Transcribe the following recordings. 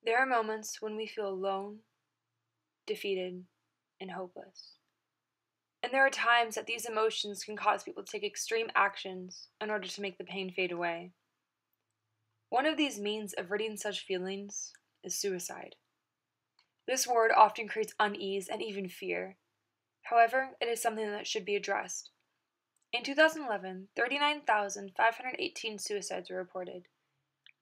There are moments when we feel alone, defeated, and hopeless. And there are times that these emotions can cause people to take extreme actions in order to make the pain fade away. One of these means of ridding such feelings is suicide. This word often creates unease and even fear. However, it is something that should be addressed. In 2011, 39,518 suicides were reported,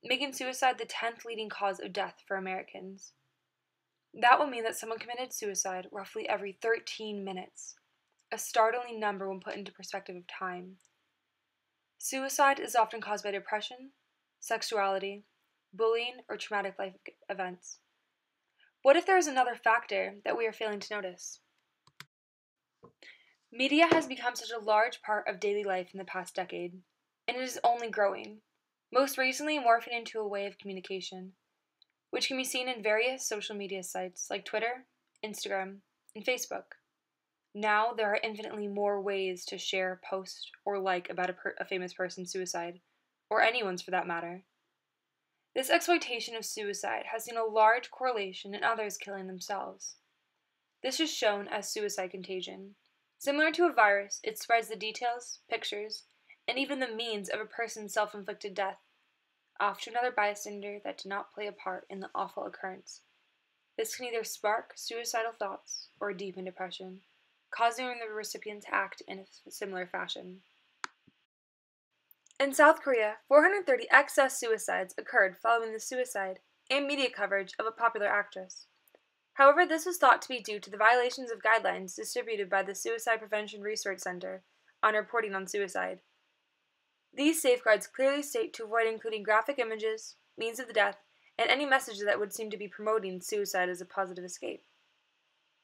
making suicide the 10th leading cause of death for Americans. That would mean that someone committed suicide roughly every 13 minutes, a startling number when put into perspective of time. Suicide is often caused by depression, sexuality, bullying, or traumatic life events. What if there is another factor that we are failing to notice? Media has become such a large part of daily life in the past decade, and it is only growing, most recently morphing into a way of communication, which can be seen in various social media sites like Twitter, Instagram, and Facebook. Now there are infinitely more ways to share, post, or like about a famous person's suicide, or anyone's for that matter. This exploitation of suicide has seen a large correlation in others killing themselves. This is shown as suicide contagion. Similar to a virus, it spreads the details, pictures, and even the means of a person's self-inflicted death, off to another bystander that did not play a part in the awful occurrence. This can either spark suicidal thoughts or deepen depression, causing the recipient to act in a similar fashion. In South Korea, 430 excess suicides occurred following the suicide and media coverage of a popular actress. However, this was thought to be due to the violations of guidelines distributed by the Suicide Prevention Research Center on reporting on suicide. These safeguards clearly state to avoid including graphic images, means of the death, and any message that would seem to be promoting suicide as a positive escape.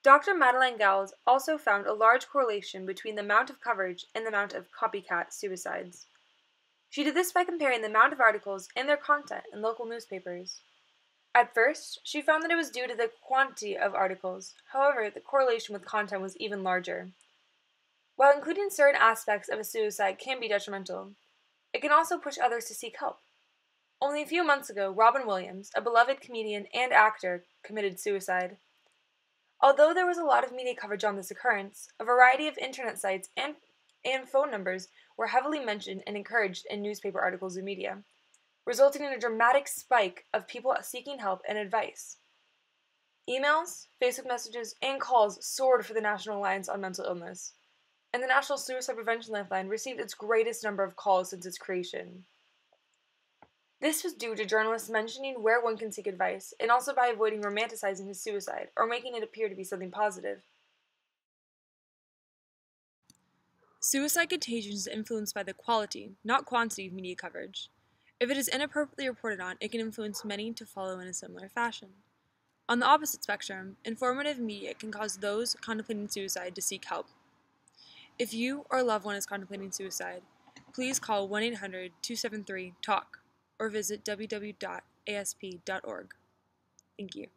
Dr. Madeleine Gowles also found a large correlation between the amount of coverage and the amount of copycat suicides. She did this by comparing the amount of articles and their content in local newspapers. At first, she found that it was due to the quantity of articles. However, the correlation with content was even larger. While including certain aspects of a suicide can be detrimental, it can also push others to seek help. Only a few months ago, Robin Williams, a beloved comedian and actor, committed suicide. Although there was a lot of media coverage on this occurrence, a variety of internet sites and phone numbers were heavily mentioned and encouraged in newspaper articles and media, resulting in a dramatic spike of people seeking help and advice. Emails, Facebook messages, and calls soared for the National Alliance on Mental Illness, and the National Suicide Prevention Lifeline received its greatest number of calls since its creation. This was due to journalists mentioning where one can seek advice, and also by avoiding romanticizing his suicide or making it appear to be something positive. Suicide contagion is influenced by the quality, not quantity, of media coverage. If it is inappropriately reported on, it can influence many to follow in a similar fashion. On the opposite spectrum, informative media can cause those contemplating suicide to seek help. If you or a loved one is contemplating suicide, please call 1-800-273-TALK or visit www.asp.org. Thank you.